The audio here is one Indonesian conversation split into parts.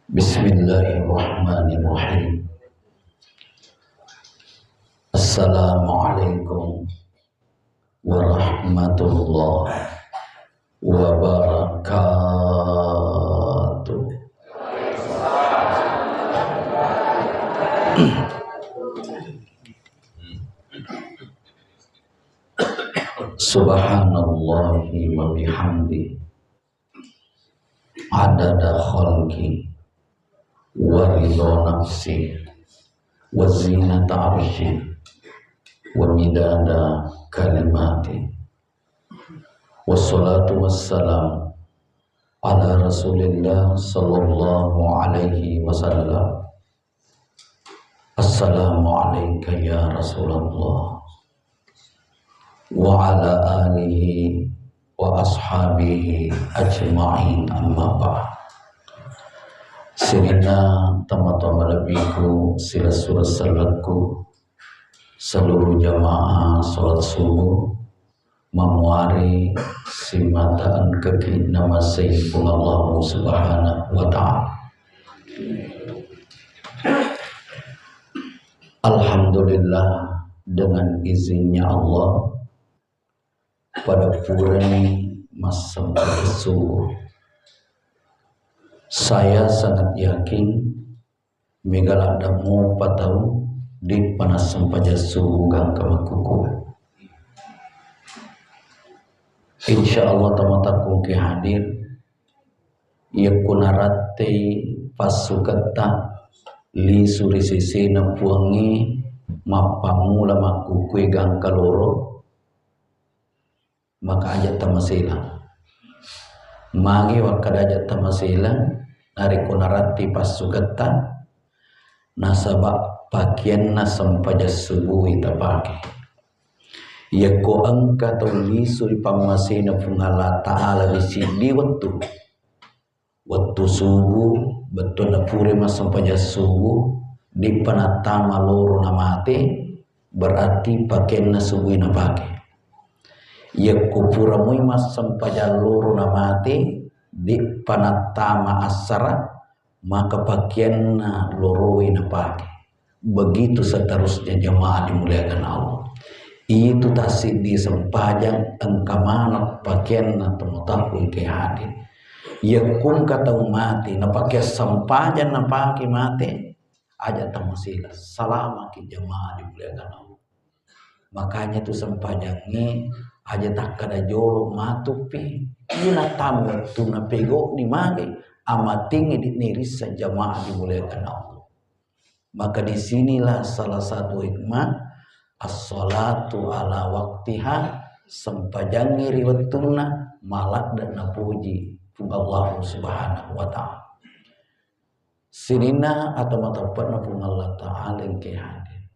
Bismillahirrahmanirrahim. Assalamualaikum warahmatullahi wabarakatuh. Subhanallahi wa bihamdi adada khalqi wa ridha nafsi wa zinata arshi wa midada kalimati. Wassalatu wassalam ala rasulillah sallallahu alaihi wasallam. Assalamu alayka ya Rasulullah wa ala alihi wa ashabihi ajma'in, amma ba'd. Sirina tama-tama lebiku sila surah salatku seluruh jamaah salat subuh memuari simataan kaki nama sayyidina Allah subhanahu wa ta'ala. Alhamdulillah, dengan izinnya Allah pada purani masa subuh saya sangat yakin megaladamu patau di panas sempaja subuh gang kamakuku. Insyaallah tamataku ke hadir yakunarate pasukata li suri sisi na puangi mapamula makukui gang kaloro maka aja tamasilang mangi wakadaja tamasilang nariko narati pasugata nasaba pakaian nasampaja subuh itapake yako angka tulisu ipamasina pungala ta'ala di sini waktu subuh betul na puri masampaja subuh di panatama loro namate berarti pakaian na subuh inapake yako pura muy masampaja loro namate di panatama asara maka pakaian na loro inapake. Begitu seterusnya jemaah dimuliakan Allah. Itu tasik di sempajang engkamana pakaian na temotaku ke hadir. Yakun kata mati na pakai sempajang na pakai mati aja tamasila salama ki jemaah dimuliakan Allah. Makanya tu sempajangnya aja tak kada jolo matupi ina tamu tu na pego ni mage amat tinggi di niris jamaah dimuliakan Allah. Maka disinilah salah satu hikmah as-salatu ala waktiha sempajangi riwatuna malak dan napuji Allah subhanahu wa ta'ala. Sirina atau matapat napung Allah ta'ala yang kehadir.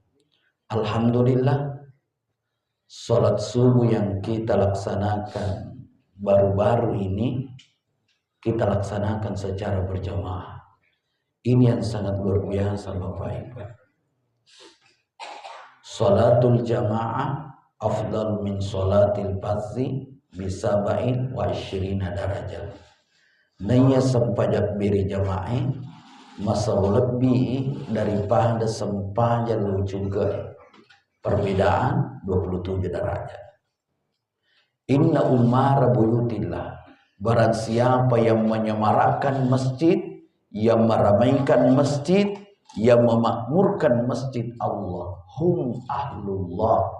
Alhamdulillah, salat subuh yang kita laksanakan baru-baru ini kita laksanakan secara berjamaah. Ini yang sangat luar biasa Bapak Ibu. Salatul jamaah afdal min salatil fardhi bisaba'in wa isyrina darajat. Nanya sempajak biri jamaah masa lebih daripada sempajak lu juga perbedaan 27 derajat. Inna umara buyutillah, barang siapa yang menyemarakan masjid, yang meramaikan masjid, yang memakmurkan masjid Allah, hum ahlullah,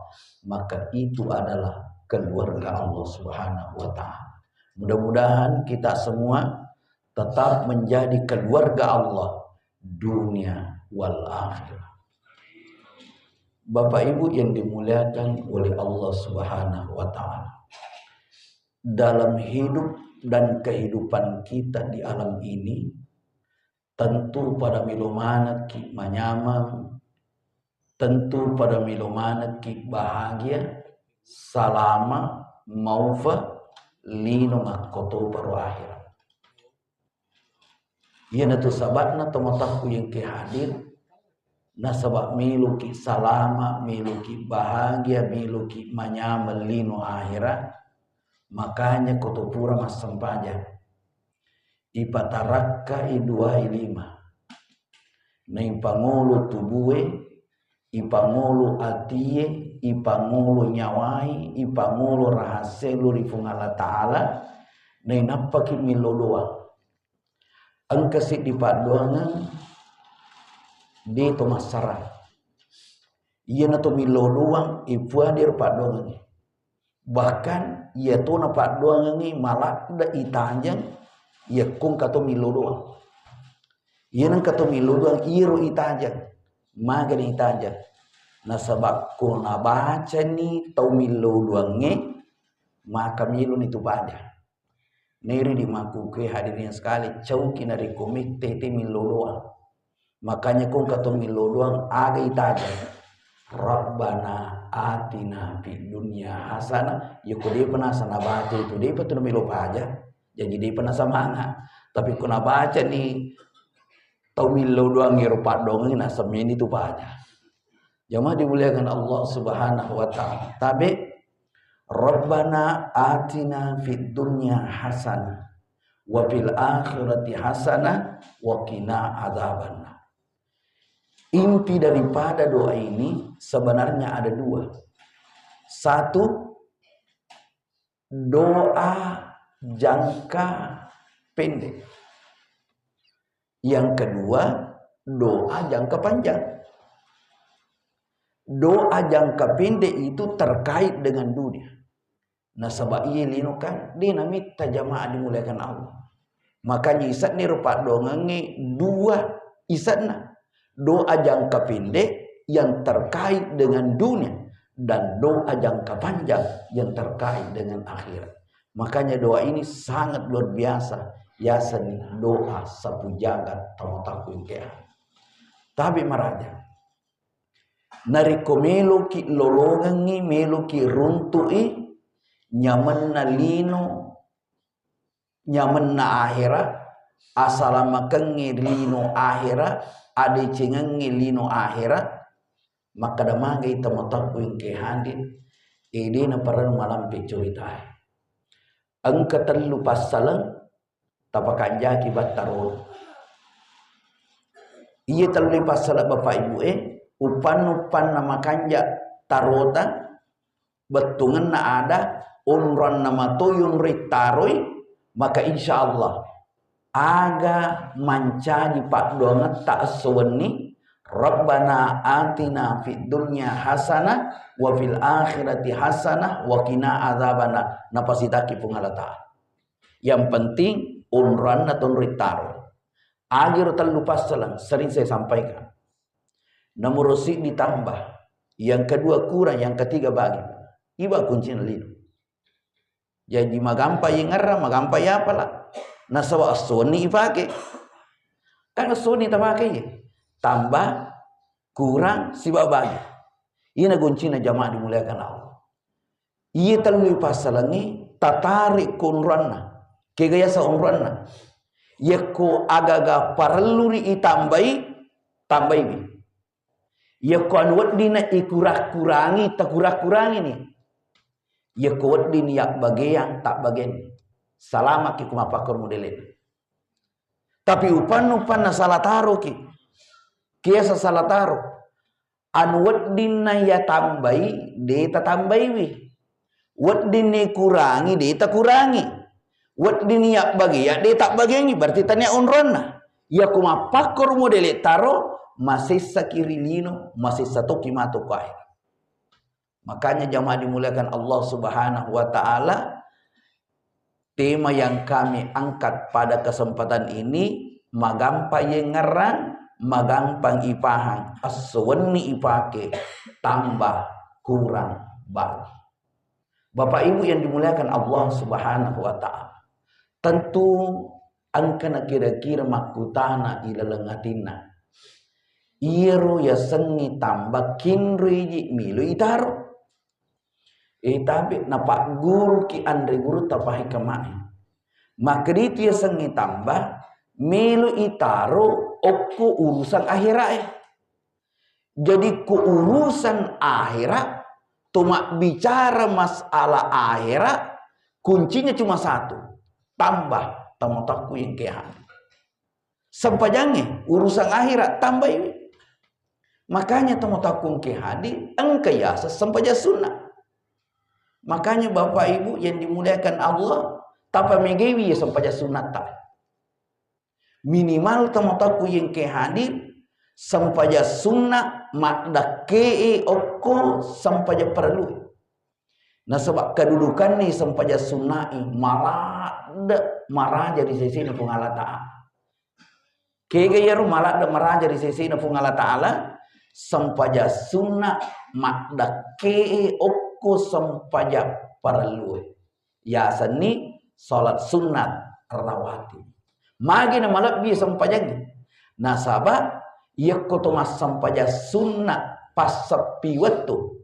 maka itu adalah keluarga Allah subhanahu wa ta'ala. Mudah-mudahan kita semua tetap menjadi keluarga Allah dunia wal akhirah. Bapak Ibu yang dimuliakan oleh Allah subhanahu wa ta'ala, dalam hidup dan kehidupan kita di alam ini tentu pada milumana ki manyamang, tentu pada milumana ki bahagia salama maufa lino makoto paru akhirat. Ia natu sabatna tomotaku yang kehadir nasabak miluki salama, miluki bahagia, miluki manyamal lino akhirat. Makanya kutupura mas sempaja ipataraka idua ilima na ipangulu tubuhe, ipangulu atie, ipangulu nyawai, ipangulu rahaselu rifung Allah Ta'ala na inapaki milodoa angkasi dipadoangan di to masyarakat iya na to milodoang ipuadir padoangan bahkan iya to na padoangan malak da itanjang iya kung kato milodoang iya nang kato milodoang iro itanjang maga ni itanjang na sabab ko na baca ni tau milodoange maka milu ni tu pada neri di makuke hadirin sekali cauki dari komik tete milodoang makanya kung kato milodoang aga itanjang Rabbana atina fid dunya hasanah ya ko dia pernah sana baca itu dia pernah milo aja jadi dia pernah semangat tapi kuna baca nih tau milo doang ngirupat dong na semini itu aja jamaah dimuliakan Allah Subhanahu wa taala tapi Rabbana atina fid dunya hasanah wa fil akhirati hasanah wa qina adzabannar. Inti daripada doa ini sebenarnya ada dua. Satu, doa jangka pendek. Yang kedua, doa jangka panjang. Doa jangka pendek itu terkait dengan dunia. Nah sebab iya lino kan dinamita jamaah dimuliakan Allah. Makanya isat ni rupa dongangi dua isatna. Doa jangka pendek yang terkait dengan dunia dan doa jangka panjang yang terkait dengan akhirat. Makanya doa ini sangat luar biasa. Yasani doa sapu jagat tamu ke. Tapi maraja. Nariko meluki lolongangi meluki runtui nyaman na lino nyaman na akhirat asalamakengi lino akhirat ada cengengi lino akhirat maka damanga ita matakuin ke handin ini na paran malampi curitai angka terlu pasalang tapakan jaki batarun iya terlu pasalang bapak ibu upan nama kanja tarota betungan na ada umran nama tuyung ritaroi maka insya Allah aga mancani pak dongat tak suweni Rabbana atina fid dunya hasanah wa fil akhirati hasanah wa qina adzabana napasitaki pungalata yang penting umran atau ritaro agir terlupa selang sering saya sampaikan nomor si ditambah yang kedua kurang yang ketiga bagi iba kunci lino jadi magampa yang ngarah magampa ya apalah nasawa asoni ipake kan asoni tapake tambah kurang si babagi ina goncina jamaah dimuliakan Allah iya terlalu pasalangi tatari kunranna kegaya sa unranna yako agaga parluri itambai tambai yako anwat dina ikurak-kurangi takurak-kurangi nih yako wat dini yak bagian tak bagian salama ki kumapakor modelin tapi upan na salah taruh ki kiasa salah taruh anu waddin na ya tambai deta tambai wi waddin ni kurangi deta kurangi waddin ya bagi ya deta bagi berarti tanya unronna ya kumapakor modele taro masih sakirilino masih satu kimato kai makanya jamaah dimuliakan Allah Subhanahu wa taala. Tema yang kami angkat pada kesempatan ini magampa yang ngerang magampang ipahang asweni ipake tambah kurang bagi Bapak Ibu yang dimuliakan Allah Subhanahu wa taala tentu angkana kira-kira makutana ilalengatina iro ya sengi tambah kinri milu itaro tapi napak guru ki andre guru tapahi kemai maka itu ya sengi tambah milu itaro oku urusan akhirat jadi ku urusan akhirat cuma bicara masalah akhirat kuncinya cuma satu tambah tamu-taku yang kehan. Sampajangnya urusan akhirat tambah ini. Makanya tamu-taku yang kehadi engke yasa sampaja sunnah. Makanya Bapak Ibu yang dimuliakan Allah, tapa megewi ya sampaja sunnah tak. Minimal tamu-taku yang kehadir sampaja sunnah makda kee oko sampaja perlu. Nah sebab kedudukan ni sampaja sunnah marah jadi sisi na Allah Ta'ala. Kege yaru malah marah jadi sisi na Allah Ta'ala sampaja sunnah makda kee oko sampaja perlu. Ya seni salat sunat rawatib. Magi na malak bi sampaja ni. Nah sabab yakko tomas sampaja sunnah pas sepi waktu.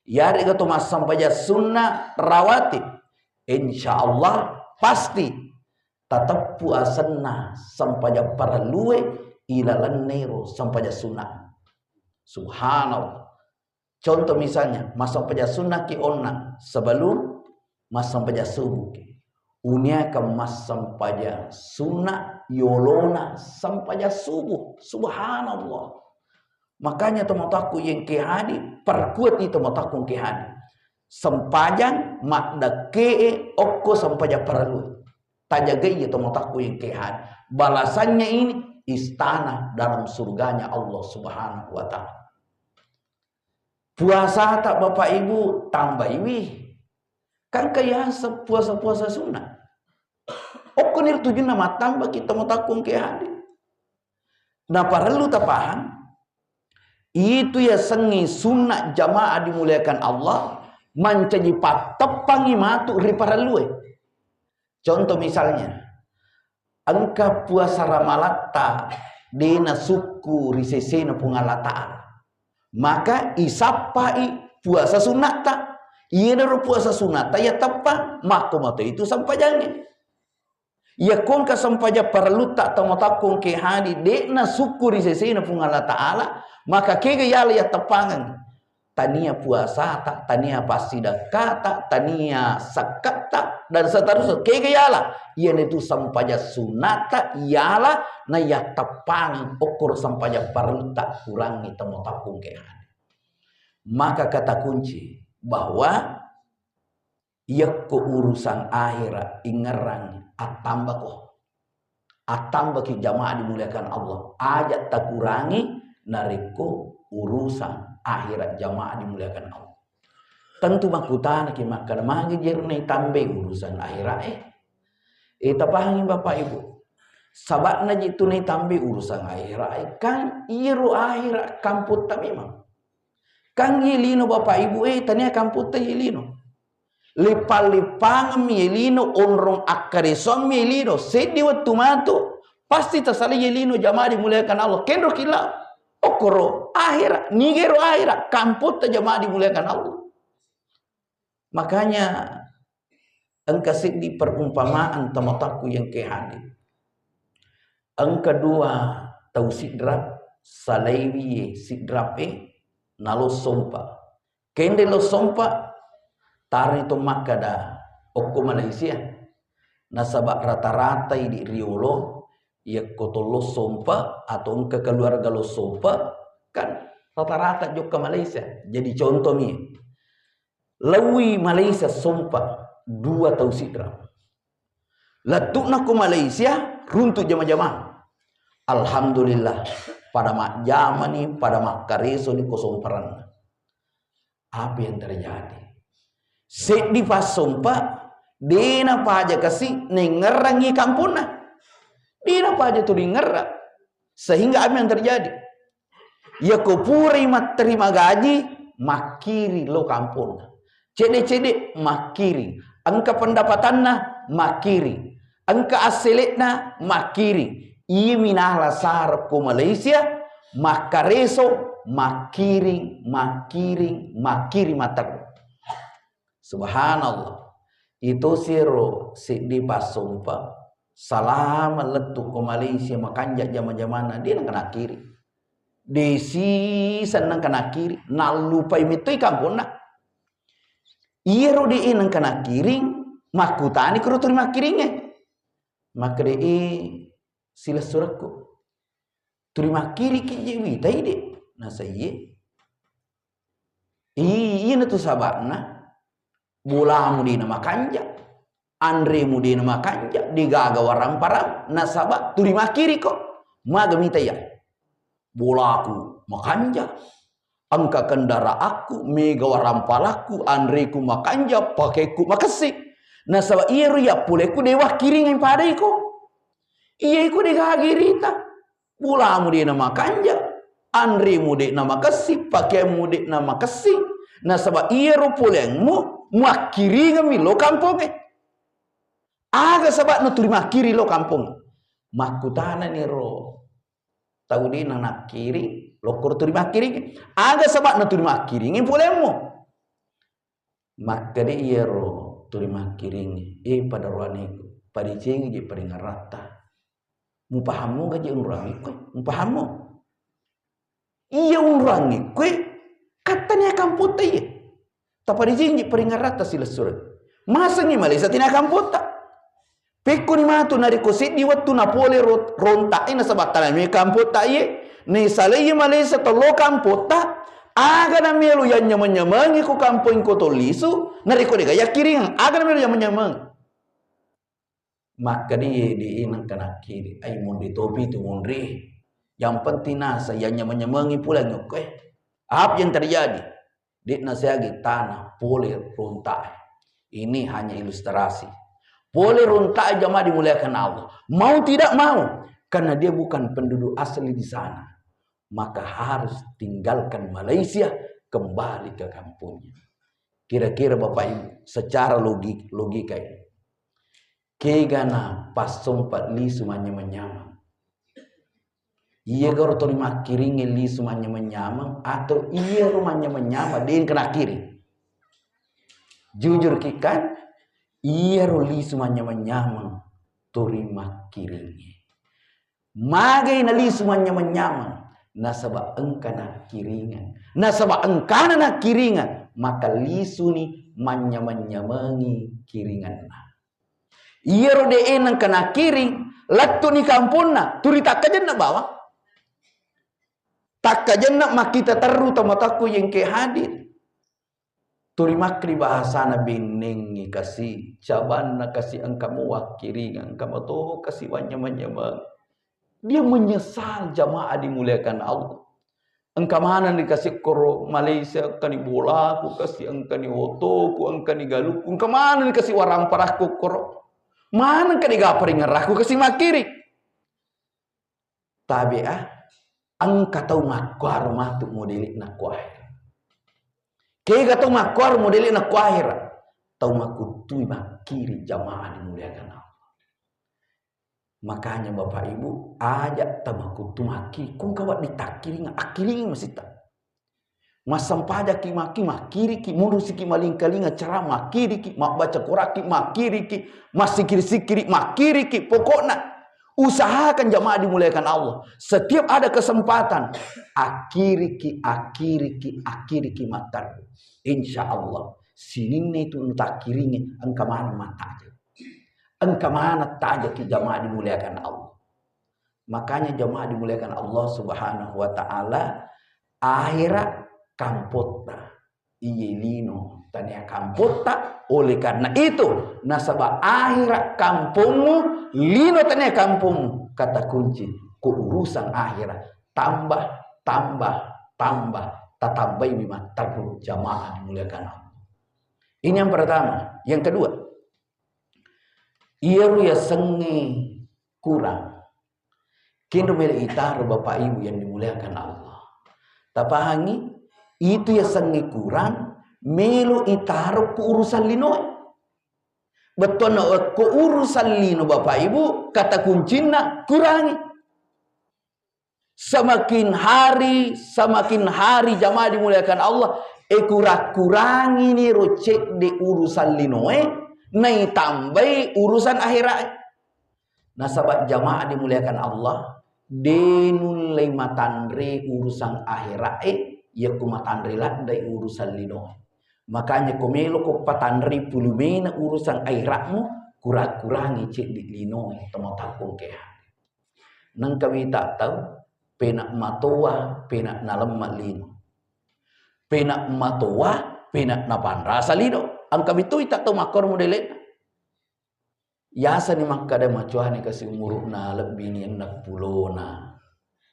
Yari ka tomas sampaja sunnah rawatib. Insyaallah pasti tetap puasana sampaja paralue ilalan nero sampaja sunnah. Subhanallah. Contoh misalnya mas sampaja sunnah ki onna sebelum mas sampaja subuh ki. Unia ke mas sampaja sunnah yolona sampaja subuh. Subhanallah. Makanya teman-temanku yang kehadi perkuat itu teman-temanku kehadi. Sempajang makda kee oko sampaja perlu. Tajagai teman-temanku yang kehadi. Balasannya ini istana dalam surganya Allah Subhanahu wa Ta'ala. Puasa tak Bapak Ibu tambah iwi. Kan kaya puasa-puasa sunnah. Oko nir tujuh nama tambah kita teman-temanku kehadi. Nah perlu tak paham. Itu ya sengi sunnah jamaah dimuliakan Allah mencaji patepangi matu riparalue. Contoh misalnya engka puasa ramalata dina suku risesena pungala ta'ala. Maka isapai puasa sunata. Iya daru puasa sunata ya tepa maka mata itu sampajangnya. Ya kongka sampaja perlu tak tamu-takung ke hadi dina suku risesena pungala ta'ala. Maka kega yala ya tepangan tania puasa tak tania pasidaka tak tania sakat tak dan seterusnya kega yala ia itu sampaja sunata yala na ya tepangan ukur sampaja perlu tak kurangi temu takung kehan. Maka kata kunci bahwa ia keurusan akhirat ingerang atambah ki jamaah dimuliakan Allah ajat tak kurangi nariko urusan akhirat jamaah dimuliakan Allah. Tentu makutana ki makan magi jerne tambe urusan akhirat tapahangin Bapak Ibu. Sabakna jitu ne tambe urusan akhirat kan iru akhirat kamput ta memang. Kang yelino Bapak Ibu tania kamput ta yelino. Lipang yelino onrong akaresom yelino sedi waktu matu pasti tasali yelino jamaah dimuliakan Allah. Kendro kila okoro akhirat, nigero akhirat, kamput jamaah dimuliakan Allah. Makanya engka di perumpamaan tamataku yang kehadi. Engka dua tau sidrap salaiwi sidrape nalo sompa. Kende lo sompa tar itu makada oko Malaysia. Nasabak rata-rata di riolo ya kotolo sompa atau engka keluarga lo sompa kan rata-rata juga Malaysia. Jadi contoh nih lewi Malaysia sompa dua tau sidra latukna ku Malaysia runtuh jama-jama. Alhamdulillah pada mak jama nih pada mak kareso di kosomperan. Apa yang terjadi sedi pas sompa dina paja kasih nengerangi kampuna. Dina apa aja tuh dengar sehingga apa yang terjadi? Ya kupuri mat terima gaji makiri lo kampung. Cede-cede makiri. Angka pendapatanna makiri. Angka asilitna makiri. Iya minahla sarap ku Malaysia makareso makiri matar. Subhanallah. Itu siro di pasumpa. Salam letuk ke Malaysia makanjak zaman-zamana dia nak kena kiri. Desi senang kena kiri, nak lupa itu kampung nak. Iya rodi nang kena kiri, makutani kru terima kiringnya. maka sila suratku terima kiri ki jewi taide na saye na tu sababna bulamu di nama kanja Andre mu di nama kanja digaga warang param na sabab terima kiri kok maga mita ya bolaku makanja angka kendara aku mega warampalaku Andre ku makanja pakaiku makasih na sabab iya ya puleku dewa kiri ngai padai ko iya iku digagirita bulamu di nama kanja Andre mu di nama kasih pakaimu di nama kasih na sabab iya ro pulengmu makiri ngami lo kamponge aga sabab na terima kiri lo kampung makutana ni ro tahu di nak kiri lokor terima kiri aga sabab na terima kiri ngin pulengmu maka di iya ro terima kiri pada ruaniku pada jengi je pada ngarata mu pahamu gaje unrangi ko mu pahamu iya unrangi ko katanya kamputa iya tapari jengi pada ngarata sila surat masa ni Malaysia tina kamputa peko ni matu nari kosit di waktu na pole ronta ina sabakala me kamputa iya ni salai Malaysia tolo kamputa aga na melu yang nyaman-nyamangi ko kampung ko tolisu nari ko dega yakiring aga na melu yang nyaman maka di inang kana kiri ay mundi topi tu mundi yang penting nasa yang nyaman-nyamangi pula ngok apa yang terjadi di nasiagi tanah pole ronta ini hanya ilustrasi pole ronta jamaah dimuliakan Allah mau tidak mau karena dia bukan penduduk asli di sana maka harus tinggalkan Malaysia kembali ke kampungnya. Kira-kira Bapak Ibu secara logika ini kegana pas sompat li sumanya menyamang iya garo terima kiringi li sumanya menyamang atau iya rumahnya menyamang dia kena kiri jujur kikan iya li sumanya menyamang terima kiringi magai na li sumanya menyamang nasaba engkana kiringan nasaba engkana na kiringan maka lisuni manya-manyamangi kiringan na iya rode enang kena kiring lattu ni kampuna turi tak kajen na bawa tak kajen na makita taru tamataku yang ke hadir turi makri bahasana binengi kasih cabana kasih engkamu wakiringan kamu toh kasih manya-manyamang dia menyesal jamaah dimuliakan Allah. Engkau mana dikasih koro Malaysia kani bola aku kasih engkau ni otoku engkau ni galuku engkau mana dikasih warang parahku koro mana kani gapari ngerahku kasih makiri tabi'ah engkau tahu makwar matu modelik nak kuahir kaya tahu makwar modelik nak kuahir tahu makutui makiri jamaah dimuliakan Allah. Makanya Bapak Ibu ajak tamaku tumaki kung kawat ditakiri akiri masih tak masam pada ki maki makiri ki murusi ki malingkalinga cara makiri ki mak baca Qur'an makiri ki masikiri-sikiri makiri ki pokoknya usahakan jamaah dimuliakan Allah setiap ada kesempatan akiri ki matar insyaallah sinine itu takirinya engkau mana mata aja engkau mana taja ki jamaah dimuliakan Allah. Makanya jamaah dimuliakan Allah Subhanahu wa taala akhirat kampota iyelino tanya kampota oleh karena itu nasabah akhirat kampungmu lino tanya kampung kata kunci keurusan akhirat tambah tatambai bima tarbu jamaah dimuliakan Allah. Ini yang pertama. Yang kedua iya ya sengi kurang kini meli itaru Bapak Ibu yang dimuliakan Allah tapahangi itu ya sengi kurang melu itaru ku urusan lino betul na ku urusan lino Bapak Ibu kata kuncinya kurangi semakin hari jamaah dimuliakan Allah kurangi ni rocek di urusan linoe nai tambai urusan akhirat. Nah sahabat jamaah dimuliakan Allah denun lay matandre urusan akhirat ya kumatandre ladai urusan lino makanya komelo ko patandre pulumena urusan akhiratmu kurang-kurangi cik di lino temo takung ke nang kami tak tahu penak matoa penak nalemat lino penak matoa penak napan rasa lino ang kami tu tak tahu makor modelnya yasa ni makada macuane kasih umurna lebih ni 60 na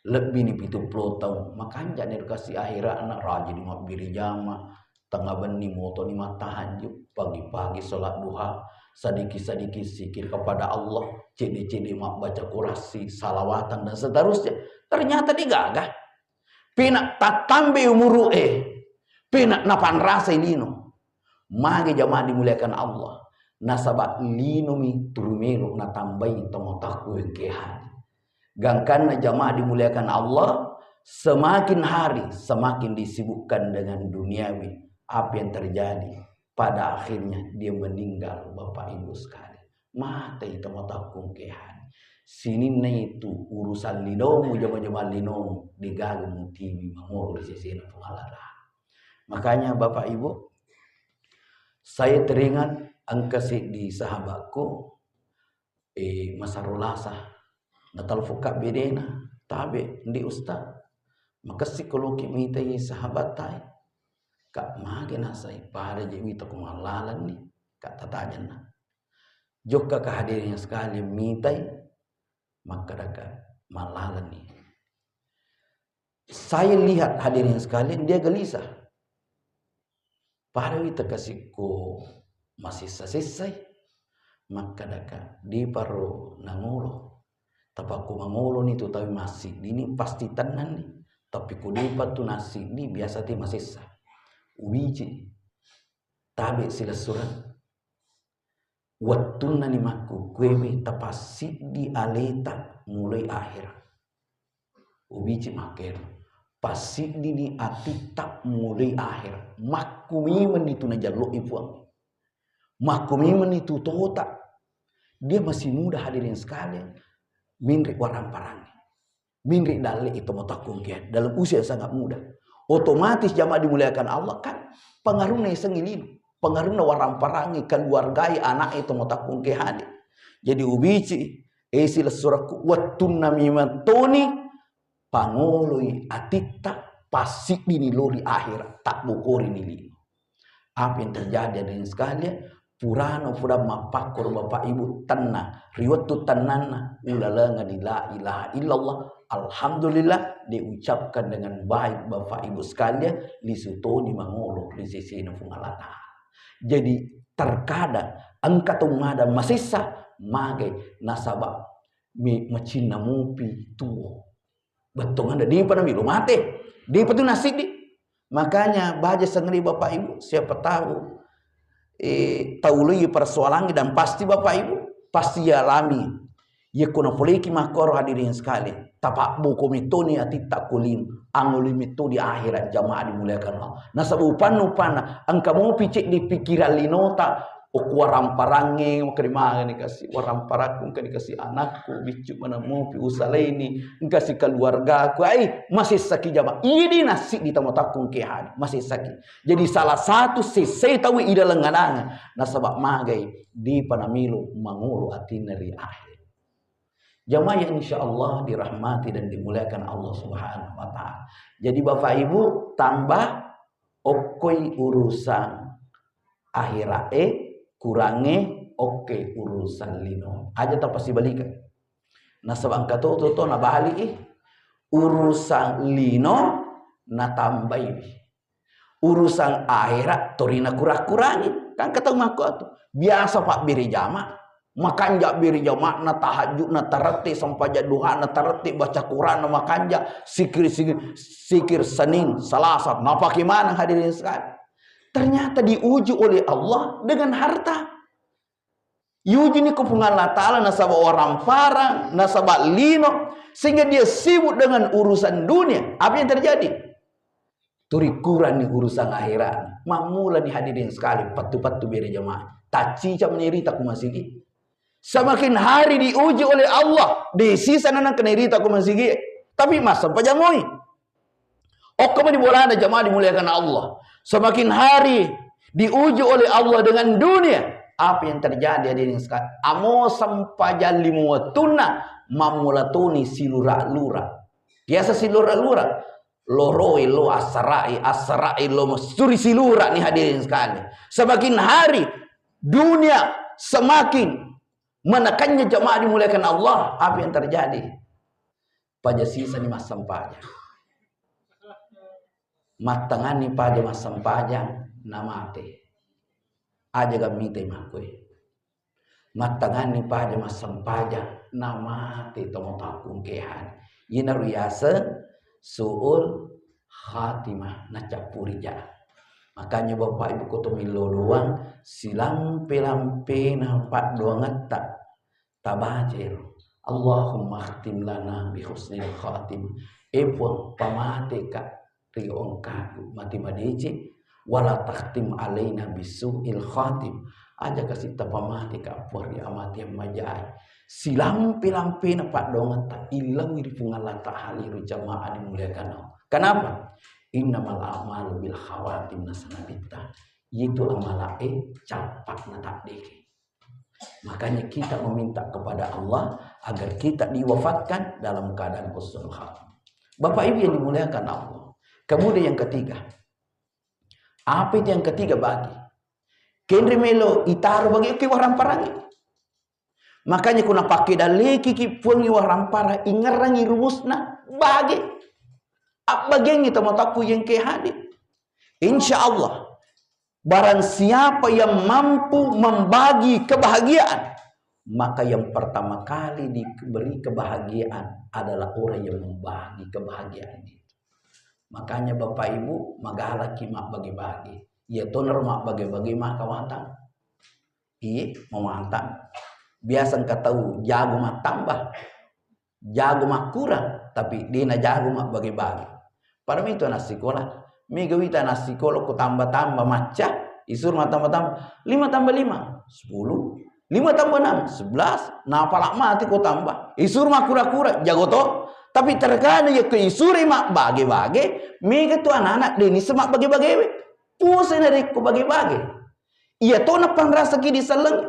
lebih ni 70 tahun makanya ni kasih akhirat anak rajin mabiri jama tengah beni moto ni tahajud pagi-pagi salat duha sedikit-sedikit zikir kepada Allah cedi-cedi mak baca kurasi salawatan dan seterusnya ternyata digagah pinak tatambe umuru pinak napan rasa lino mage jamaah dimuliakan Allah nasabak lino mi turumelo na tambai tomo takku kehan gangkan jamaah dimuliakan Allah semakin hari semakin disibukkan dengan duniawi apa yang terjadi pada akhirnya dia meninggal Bapak Ibu sekali mata itu tomo takku kehan sini na itu urusan linomu jamaah linomu digagum TV mangoro sesena pengalala makanya Bapak Ibu saya teringat angkasi di sahabatku masarulasa natal fukak bedena tabe di ustaz maka psikologi mitai sahabat tai kak mage nasai pada jewi to kumalalan ni kak tatajan na joka kehadirannya sekali mitai maka dekat malalan ni saya lihat hadirnya sekalian dia gelisah pada wita kasihku masih selesai maka daka di paru nangulo tapaku mangulo ni tu tapi masih ini pasti tenan ni tapi kudipa tu nasi ni biasa ti masih sah ubiji tabe sila surat wattuna ni maku kwewe tapasi di aleta mulai akhir ubiji makero pasik di ati tak mulai akhir makumi menitu na jaluk ipuang makumi menitu tota dia masih muda hadirin sekalian minrik warang parang minrik dalek itu motakung kian dalam usia sangat muda otomatis jamaah dimuliakan Allah kan pengaruhnya sengilin pengaruhnya warang parangi keluargai anak itu motakung kian jadi ubici sila suraku wattuna mimatoni pangului atita pasik dini lori akhirat tak bukori nili apa yang terjadi dengan sekalian purano mapakor Bapak Ibu tanah riwat tu tanana ulalanga la ilaha illallah alhamdulillah diucapkan dengan baik Bapak Ibu sekalian lisutoni mangolo di sisi fungalana jadi terkadang angka tumada masisa mage nasabak mi macina mupi tuo betul ada di pada milu mate di patu nasi di makanya baca sengri Bapak Ibu siapa tahu taului persoalan dan pasti Bapak Ibu pasti alami ya kuna poliki makoro hadirin sekali tapak buku mitoni ati takulim angulim itu di akhirat jamaah dimuliakan Allah nasabupan upana angka mau picik di pikiran linota waram parangi makrimah ni kasih waram parakung kan dikasih anakku bicu mana mau pi usalaini kasih keluarga aku masih sakit jamaah ini nasi di tamotakung kehan masih sakit jadi salah satu sisi tahu ida lenganang nasabak magai di panamilu mangulu atinari akhir jamaah yang insyaallah dirahmati dan dimuliakan Allah Subhanahu wa taala jadi Bapak Ibu tambah okoi urusan akhirat kurangi oke urusan lino aja tak pasti balikan nasabang kato to na bali urusan lino na tambai urusan akhirat torina kurangi kan kata mako biasa Pak biri jama makanja biri jama na tahajud na tarati sampai duha na tarati baca Quran na makanja sikir Senin Selasa napa gimana hadirin sekalian ternyata diuji oleh Allah dengan harta. Yuji ni kepungan Allah Ta'ala nasabah orang parang, nasabah lino. Sehingga dia sibuk dengan urusan dunia. Apa yang terjadi? Turikuran ni urusan akhirat. Mamula ni hadirin sekali. Patu-patu beri jemaah. Tak cica menirita ku masih. Semakin hari diuji oleh Allah. Di sisa nanan kenirita ku masih. Tapi mas sampai jamui. Kamu diboleh jemaah dimuliakan Allah. Semakin hari diuji oleh Allah dengan dunia. Apa yang terjadi hadirin sekalian? Amo sampaja limuatuna mamulatuni silura-lura. Biasa silura-lura. Loroi lo asrai lo mesturi silura nih hadirin sekalian. Semakin hari dunia semakin menekannya jemaah dimuliakan Allah. Apa yang terjadi? Paja sisa ni mas sampaja. Matangani pada mas sampaja namate. Aja gamite makwe. Matangani pada mas sampaja namate tomotakung kehan. Ina ruyasa suul khatimah nacapuri jalan. Makanya Bapak Ibu kutumilo doang silampe-lampe nampak doang tak tabajir. Allahumma khtim lana bi husnil khatim. Epon pamate ka riong kadu mati madici wala takhtim alaina bisuil khatim. Aja kasih tapamate ka por di amati majai. Silampe-lampe nampak doang tak ilang di pungalan tahaliru jamaah dimuliakan Allah. Kenapa? Innamal a'malu bil khawatim nasanabita. Itu amalae capak na takdiri. Makanya kita meminta kepada Allah agar kita diwafatkan dalam keadaan husnul khatimah. Bapak Ibu yang dimuliakan Allah. Kemudian yang ketiga. Apa itu yang ketiga bagi? Kenri melo itaru bagi ki waram parangi. Makanya kuna pakai daleki ki puangi waram para ingarangi rumusna bagi. Bagian itu mataku yang ke hadir. Insya Allah. Barang siapa yang mampu membagi kebahagiaan, maka yang pertama kali diberi kebahagiaan adalah orang yang membagi kebahagiaan itu. Makanya Bapak Ibu magala kimak bagi-bagi. Ya toner mak bagi-bagi mak kawatan. Iya mau mantap. Biasa engkau tahu jago mak tambah, jago mak kurang, tapi dina jago mak bagi-bagi. Padahal itu anak sekolah. Megawita anak sekolah ku tambah-tambah maca. Isur mak tambah-tambah. 5 tambah 5, 10. 5 tambah 6, 11. Nah palak mati ku tambah. Isur mak kura-kura. Jago toh. Tapi terkadang ya ke isuri mak bagi-bagi. Mega tu anak-anak dini semak bagi-bagi. Pusing dari ku bagi-bagi. Iya toh napang rasa kini seleng.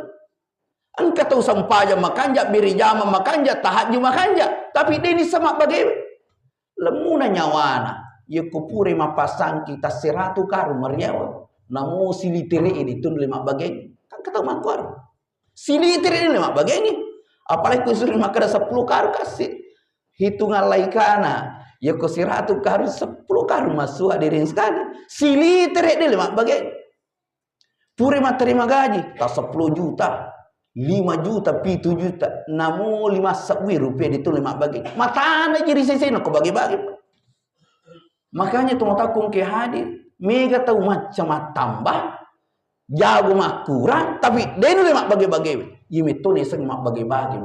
Engkau tahu sampaja makanja biri jama makanja tahajud makanja. Tapi dini semak bagi-bagi. Lemuna nyawana. Ya kupuri mapasang kita 100 karu meriawa. Namu silitiri ini tun 5 bagian. Kan kata makuar. Silitiri ini 5 bagian. Apalagi kusuri makada 10 karu kasih. Hitungan laikana. Ya ku 100 karu 10 karu masuk hadirin sekali. Silitiri ini 5 bagian. Puri terima gaji. Tak 10 juta. 5 juta, 7 juta. Namu 5 sawi rupiah itu 5 bagian. Matana jadi sisi nak bagi-bagi. Makanya tuh takung ke hadir. Mega tahu macam tambah. Jago mak kurang. Tapi dia ini mak bagi-bagi. Ini tuh niseng mak bagi-bagi.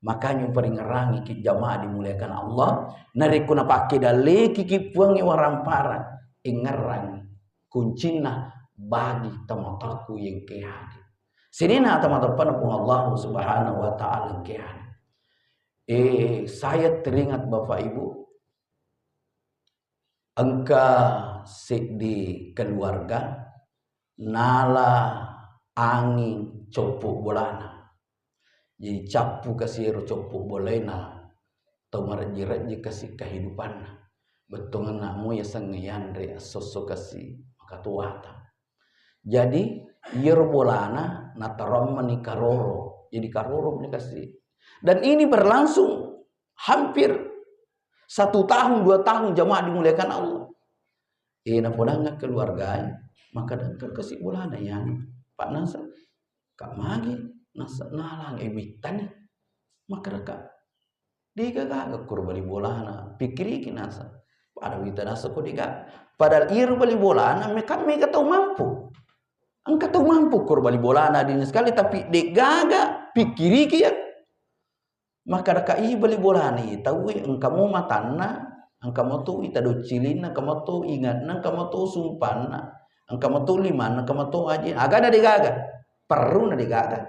Makanya peringerangi ki jamaah dimuliakan Allah. Narikuna pakai dalih kiki puangi warampara. Ingerangi. Kuncina bagi tamataku yang ke hadir. Sinina tamatapan pun Allah subhanahu wa ta'ala ke hadir. Saya teringat Bapak Ibu. Engkau di keluarga nala angin copuk bolana. Jadi capu kasih copuk bolena. Atau meraji-raji kasih kehidupan. Betul anakmu ya sengayandre sosok kasih maka tuata. Jadi yer bolana natarom menikaroro. Jadi karoro menikasih. Dan ini berlangsung hampir 1 tahun, 2 tahun jamaah dimuliakan Allah. Napodanga keluarga, maka dan kasih bulana ya. Pak Nasa, Kak Magi, Nasa nalang emitan, maka kak. Diga gak kurbali bulana, pikiri kinasa. Pada wita nasa ko diga. Padahal iru bali bulana, mereka tahu mampu. Engkau tahu mampu kurbali bulana di sekali, tapi digaga pikiri kia. Maka raka bali bolani tahu engkau mau matana engkau mau tu ita do cilina engkau mau tu ingat engkau mau tu sumpana engkau mau tu lima engkau mau tu aja agak ada digaga perlu na digaga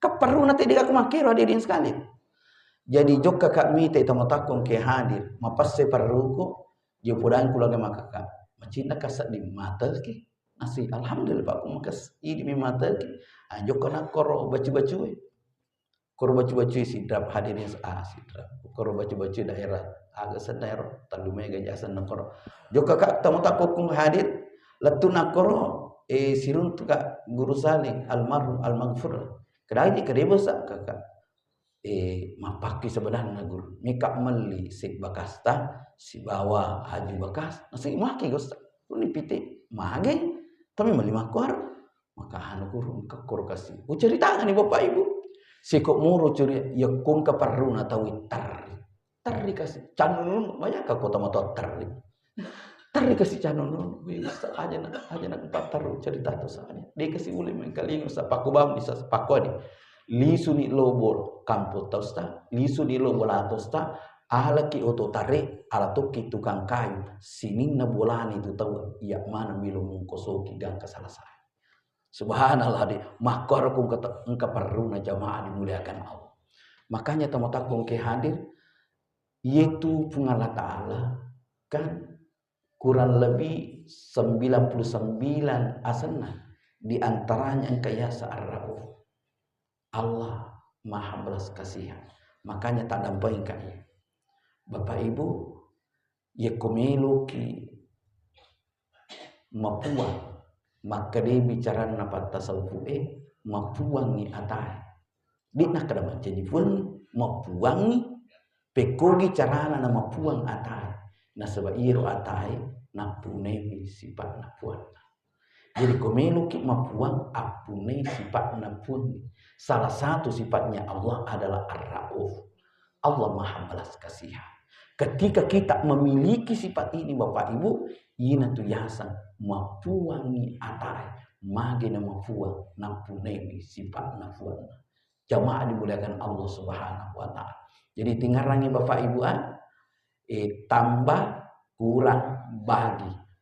keperlu nanti digaga makiro hadirin sekali. Jadi jok kakak mite tamotakong ke hadir mapas se perlu ko dia pulang keluarga makaka macinta kasak di mata ki nasi alhamdulillah Pak makas ini mimata ajo kena koro bacu-bacu koro bacu-bacu sidrap hadirin sidrap koro bacu-bacu daerah agak sedaerah talu mega jasa nakoro joka kak tamu takokung hadir letu nakoro sirun tuka guru saling almarhum almaghfur kedai di kedai besar kakak mapaki sebenarnya guru mika meli si bakasta si bawa haji bakas nasi maki gosta ini piti mage tapi meli makor maka anu guru kekor kasih cerita nih bapak ibu si kok muru curi yakung keperuna tahu tari kasih canun banyak ke kota motor tari kasih canun bisa aja nak empat taru cerita tu soalnya dia kasih ulim kali ini usah paku bam bisa paku adi lisu ni lobol kampo tosta lisu di lobol atosta ala ki oto tarik ala toki tukang kayu sini na bolani itu tahu iya mana bilu mungkosoki gang kesalah subhanallah di makor kung engka peruna jamaah dimuliakan Allah makanya tamu-tamu ke hadir yaitu pengalat ta'ala kan kurang lebih 99 asana diantaranya engka yasa ar-rauf Allah maha belas kasihan makanya tak dampai kaya Bapak Ibu ya komeluki mapuang maka dia bicara napat tasawuf mapuangi atai di nak kada jadi pun mapuangi pekogi carana na mapuang atai na sebairu atai na punemi sifat na puan jadi komeluki mapuang apune sifat na pun salah satu sifatnya Allah adalah ar-rauf Allah maha belas kasihan ketika kita memiliki sifat ini Bapak Ibu ina tu yasan mapuangi atai magina mapuang napunemi sifat napuan jamaah dimuliakan Allah Subhanahu wa taala jadi tinggarangi Bapak Ibu tambah kurang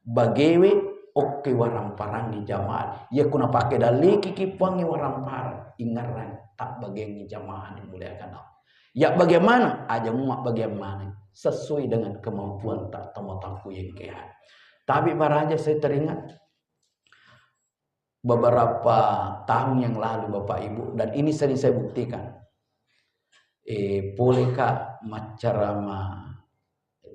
bagewe oke waramparang di jamaah ya kuna pakai dalih kiki pangi waramparang ingaran tak bagengi jamaah dimuliakan Allah ya bagaimana aja muak bagaimana sesuai dengan kemampuan tak tamu-tamu yang kehan. Tapi baraja saya teringat beberapa tahun yang lalu Bapak Ibu dan ini sering saya buktikan. Bolehkah macarama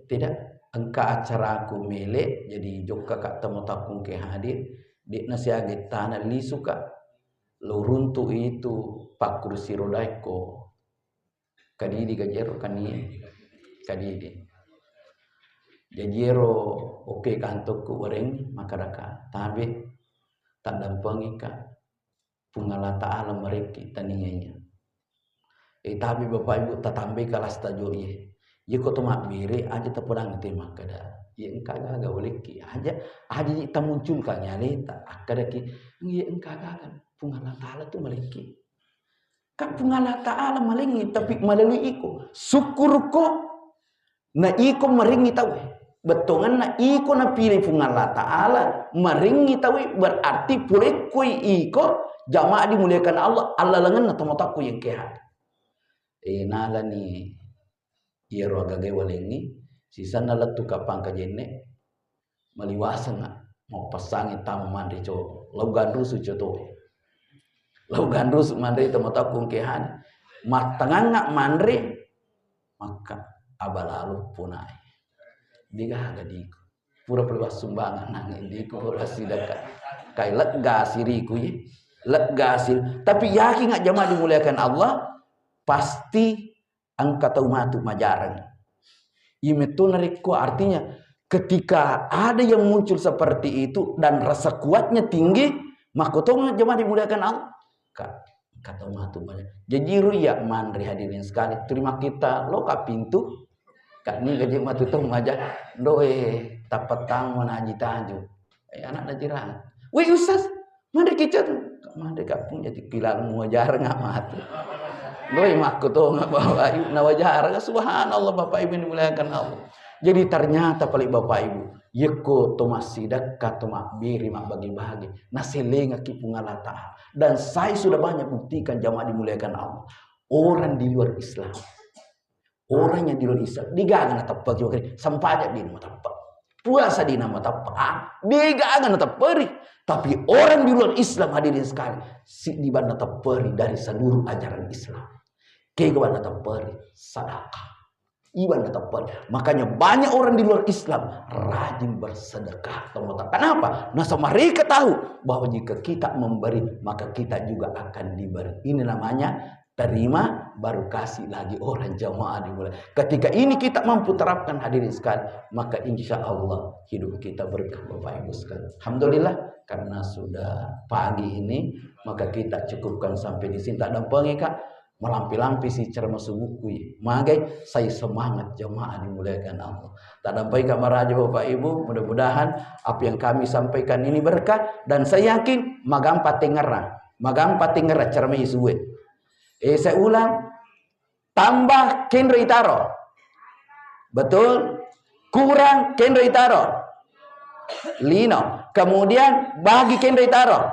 tidak engka acara aku milik jadi joka kak tamu-tamu ke hadir di nasi agit tanah li suka lo runtuh itu pak kursi rodaiko kadidi gajero kani kadidi jajero oke kantoku oreng makaraka tapi tak dampangi ka pungalata alam mereka tanianya tapi Bapak Ibu tatambe kalas tajoye ye ko to makbire aja tepurang tema kada ye engka gaga oleki aja ta muncul ka nyaleta akada ki ye engka gaga pungalata ala tu maleki kan pungalata ala malingi tapi melalui iko syukur ko na iko maringi tahu betongan na iko na pilih pungalata ta'ala maringi tahu berarti pulih kui iko jamaah dimuliakan Allah lengan na tamu-taku yang kehat nala ni iero agage walengi sisa nala tu kapang kajene maliwasa nga mau pasangi tamu mandri co lau gandrus co to lau gandrus mandri tamu-taku kehat matanganga mandri maka abalalu punai diga gadiku pura perluas sumbangan nangin diku pura sidaka kai lega siriku ya lega sir tapi yakin nggak jamaah dimuliakan Allah pasti angka taumatu majarang imetu nariko artinya ketika ada yang muncul seperti itu dan rasa kuatnya tinggi maka jamaah dimuliakan Allah kata matu banyak jadi ruya mandri hadirin sekali terima kita lo ka pintu kak ni gaji matu tu maja doe tapatang mana haji taju anak najirah wih ustaz mandri kicat mandri kapung jadi pilal muajar nggak mati doe mak tu nggak bawa na wajar subhanallah Bapak Ibu dimuliakan Allah jadi ternyata paling Bapak Ibu yeko to masidak ka to makbiri mak bagi-bagi naselenga ki pungalata dan saya sudah banyak buktikan jamaah dimuliakan Allah orang di luar Islam orang yang di luar Islam digangan tepat juga sampainya di rumah tepat puasa di nama tapang, bega agan tetap perih. Tapi orang di luar Islam hadirin sekali, si di banda tetap perih dari seluruh ajaran Islam. Kegawan tetap perih, sedekah. Iban tetap perih. Makanya banyak orang di luar Islam rajin bersedekah. Kenapa? Nah, sama mereka tahu bahwa jika kita memberi, maka kita juga akan diberi. Ini namanya terima baru kasih lagi orang jamaah dimulai. Ketika ini kita mampu terapkan hadirin sekali, maka insya Allah hidup kita berkah Bapak Ibu sekalian. Alhamdulillah karena sudah pagi ini, maka kita cukupkan sampai di sini. Tak ada pengikah melampi-lampi si cerma subuhku. Magai saya semangat jamaah dimuliakan Allah. Tak ada pengikah maraja Bapak Ibu. Mudah-mudahan apa yang kami sampaikan ini berkah, dan saya yakin magampa tengerah cerma isuwe. Saya ulang, tambah kendro itaro, betul, kurang kendro itaro, lino, kemudian bagi kendro itaro,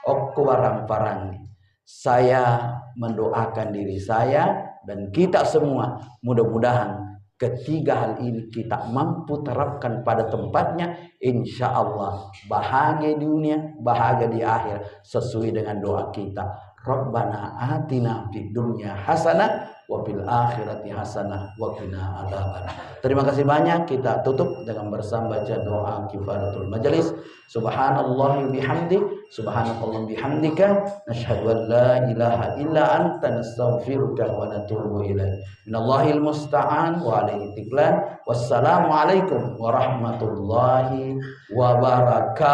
okku parang. Saya mendoakan diri saya dan kita semua, mudah-mudahan ketiga hal ini kita mampu terapkan pada tempatnya, insya Allah bahagia di dunia, bahagia di akhir, sesuai dengan doa kita. Rabbana atina fid dunya hasanah wa fil akhirati hasanah wa qina adzabannar. Terima kasih banyak. Kita tutup dengan bersama baca doa kifaratul majelis. Subhanallahi bihamdi, subhanallahi bihamdika, nasyhadu an la ilaha illa anta, nastaghfiruka wa natubu ilaik. Minallahil musta'an wa alaihi tiklan. Wassalamualaikum warahmatullahi wabarakatuh.